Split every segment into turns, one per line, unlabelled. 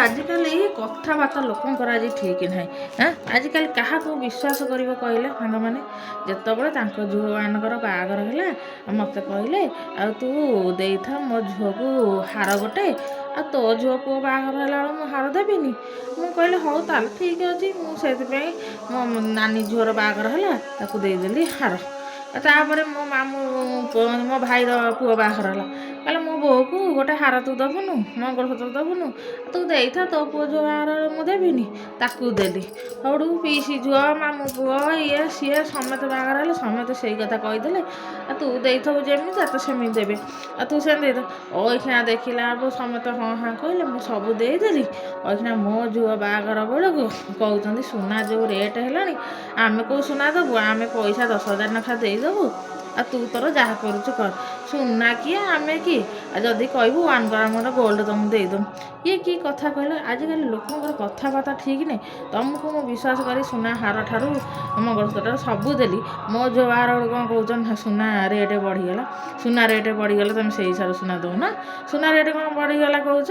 ଆଜିକାଲି କଥାବାର୍ତ୍ତା ଲୋକଙ୍କର ଆଜି ଠିକ୍ ନାହିଁ। ଆଜିକାଲି କାହାକୁ ବିଶ୍ୱାସ କରିବ କହିଲେ ସାଙ୍ଗମାନେ? ଯେତେବେଳେ ତାଙ୍କ ଝିଅମାନଙ୍କର ବାହାଘର ହେଲା ମୋତେ କହିଲେ ଆଉ ତୁ ଦେଇଥା ମୋ ଝିଅକୁ ହାର ଗୋଟେ, ଆଉ ତୋ ଝିଅ ପୁଅ ବାହାଘର ହେଲା ବେଳକୁ ମୁଁ ହାର ଦେବିନି। ମୁଁ କହିଲି ହଉ ତାହେଲେ ଠିକ୍ ଅଛି। ମୁଁ ସେଥିପାଇଁ ମୋ ନାନୀ ଝିଅର ବାହାଘର ହେଲା ତାକୁ ଦେଇଦେଲି ହାର। ତାପରେ ମୋ ମୋ ଭାଇର ପୁଅ ବାହାଘର ହେଲା, କହିଲେ ମୋ ବୋଉକୁ ଗୋଟେ ହାର ତୁ ଦେବୁନୁ, ମଙ୍ଗଳସୂତ୍ର ଦେବୁନୁ, ତୁ ଦେଇଥା ତୋ ପୁଅ ଝିଅ ବାହାଘର ମୁଁ ଦେବିନି, ତାକୁ ଦେଲି। ସଉଠୁ ପିଇସି ଝିଅ ମାମୁଁ ପୁଅ ଇଏ ସିଏ ସମସ୍ତେ ବାହାଘର ହେଲେ ସମସ୍ତେ ସେଇ କଥା କହିଦେଲେ, ଆଉ ତୁ ଦେଇଥିବୁ ଯେମିତି ତତେ ସେମିତି ଦେବେ, ଆଉ ତୁ ସେମିତି ଦେଇଥା। ଅଇଖିଣା ଦେଖିଲା ବେଳକୁ ସମସ୍ତେ ହଁ ହାଁ କହିଲେ, ମୁଁ ସବୁ ଦେଇଦେଲି। ଅଇଖିଣା ମୋ ଝିଅ ବାହାଘର ବେଳକୁ କହୁଛନ୍ତି ସୁନା ଯେଉଁ ରେଟ୍ ହେଲାଣି ଆମେ କେଉଁ ସୁନା ଦେବୁ, ଆମେ ପଇସା 10,000 ଲେଖା ଦେଇଦେବୁ, ଆଉ ତୁ ତୋର ଯାହା କରୁଛୁ କର। ସୁନା କିଏ ଆମେ କିଏ, ଆଉ ଯଦି କହିବୁ 1 ଗ୍ରାମର ଗୋଲ୍ଡ ତମକୁ ଦେଇଦେବୁ। ଇଏ କି କଥା କହିଲ? ଆଜିକାଲି ଲୋକଙ୍କର କଥାବାର୍ତ୍ତା ଠିକ୍ ନାହିଁ। ତମକୁ ମୁଁ ବିଶ୍ୱାସ କରି ସୁନା ହାର ଠାରୁ ମଙ୍ଗଳସୂତ୍ର ସବୁ ଦେଲି, ମୋ ଝିଅ ବାହାଘର ବେଳକୁ କ'ଣ କହୁଛନ୍ତି ସୁନା ରେଟ୍ ବଢ଼ିଗଲା। ସୁନା ରେଟ୍ ବଢ଼ିଗଲେ ତମେ ସେଇ ହିସାବରେ ସୁନା ଦେଉନ। ସୁନା ରେଟ୍ କ'ଣ ବଢ଼ିଗଲା କହୁଛ?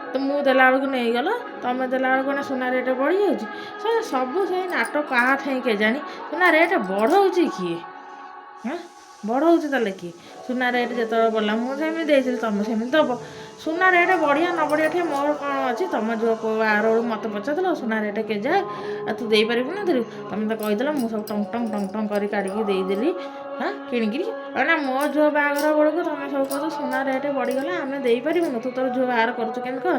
ତ ମୁଁ ଦେଲା ବେଳକୁ ନେଇଗଲ, ତମେ ଦେଲା ବେଳକୁ ନା ସୁନା ରେଟ୍ ବଢ଼ିଯାଉଛି। ସବୁ ସେଇ ନାଟ କାହା ଠାଇଁ କେଜାଣି। ସୁନା ରେଟ୍ ବଢ଼ଉଛି କିଏ? ବଢ଼ଉଛି ତାହେଲେ କିଏ? ସୁନା ରେଟ୍ ଯେତେବେଳେ ବଢ଼ିଲା ମୁଁ ସେମିତି ଦେଇଥିଲି, ତମେ ସେମିତି ଦେବ। ସୁନା ରେଟ୍ ବଢ଼ିଆ ନ ବଢ଼ିଆ ଠାଇଁ ମୋର କ'ଣ ଅଛି? ତମ ଝିଅ ପୁଅ ବାହାଘର ବେଳକୁ ମୋତେ ପଚାରିଥିଲ ସୁନା ରେଟ୍ କେଯାଏ, ଆଉ ତୁ ଦେଇପାରିବୁ ନା ଦେଲୁ? ତମେ ତ କହିଦେଲ, ମୁଁ ସବୁ ଟଙ୍ଗ କରି କାଢ଼ିକି ଦେଇଦେଲି କିଣିକିରି। ନା ମୋ ଝିଅ ବାହାଘର ବେଳକୁ ତମେ ସବୁ କହୁଛ ସୁନା ରେଟ୍ ବଢ଼ିଗଲା ଆମେ ଦେଇପାରିବୁନୁ, ତୁ ତୋର ଝିଅ ବାହାଘର କରୁଛୁ କେମିତି କର।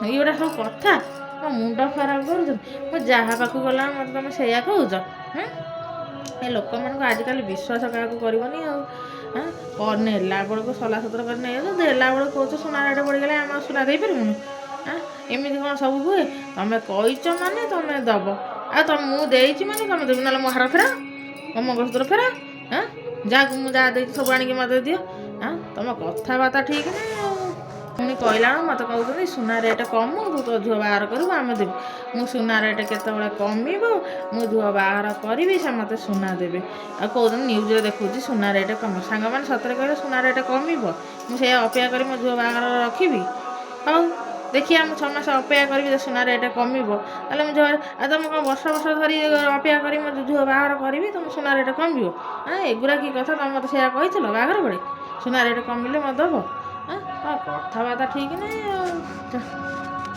ଏଇଗୁଡ଼ା ସବୁ କଥା ମୋ ମୁଣ୍ଡ ଖରାପ କରୁଛନ୍ତି। ମୁଁ ଯାହା ପାଖକୁ ଗଲା ମୋତେ ତମେ ସେଇଆ କହୁଛ। ଏ ଲୋକମାନଙ୍କୁ ଆଜିକାଲି ବିଶ୍ୱାସ କାହାକୁ କରିବନି ଆଉ। ନେଲା ବେଳକୁ ସଲାସତର କରି ନେଇଯାଉଛ, ଦେଲା ବେଳକୁ କହୁଛ ସୁନା ରେଟ୍ ବଢ଼ିଗଲା ଆମେ ଆଉ ସୁନା ଦେଇପାରିବୁନୁ। ଏମିତି କ'ଣ ସବୁ ହୁଏ? ତମେ କହିଛ ମାନେ ତମେ ଦେବ, ଆଉ ମୁଁ ଦେଇଛି ମାନେ ତମେ ଦେବ, ନହେଲେ ମୋ ହାର ଫେରାଅ, ମୋ ମଙ୍ଗଳସୂତ୍ର ଫେରାଅ। ଯାହାକୁ ମୁଁ ଯାହା ଦେଇଛି ସବୁ ଆଣିକି ମୋତେ ଦିଅ। ତମ କଥାବାର୍ତ୍ତା ଠିକ୍ ନାହିଁ ଆଉ। ପୁଣି କହିଲା ବେଳକୁ ମୋତେ କହୁଛନ୍ତି ସୁନା ରେଟ୍ କମୁ, ତୁ ତୋ ଝିଅ ବାହାଘର କରିବୁ ଆମେ ଦେବୁ। ମୁଁ ସୁନା ରେଟ୍ କେତେବେଳେ କମିବ, ମୁଁ ଝିଅ ବାହାଘର କରିବି, ସେ ମୋତେ ସୁନା ଦେବେ। ଆଉ କହୁଛନ୍ତି ନ୍ୟୁଜ୍ରେ ଦେଖୁଛି ସୁନା ରେଟ୍ କମିବ। ସାଙ୍ଗମାନେ ସତରେ କହିଲେ ସୁନା ରେଟ୍ କମିବ? ମୁଁ ସେଇଆ ଅପେକ୍ଷା କରି ମୋ ଝିଅ ବାହାଘର ରଖିବି। ହଉ ଦେଖିବା, ମୁଁ 6 ମାସ ଅପେକ୍ଷା କରିବି ଯେ ସୁନା ରେଟ୍ କମିବ, ତାହେଲେ ମୁଁ ଝିଅ ଆଉ ତମେ କ'ଣ ବର୍ଷ ଧରି ଅପେକ୍ଷା କରି ମୋ ଝିଅ ବାହାଘର କରିବି, ତମ ସୁନା ରେଟ୍ କମିବ? ଏଗୁଡ଼ା କି କଥା? ତମେ ମୋତେ ସେଇଆ କହିଥିଲ ବାହାଘର ବେଳେ ସୁନା ରେଟ୍ କମିଲେ ମୋତେ ଦେବ? କଥାବାର୍ତ୍ତା ଠିକ୍ ନାହିଁ ଆଉ।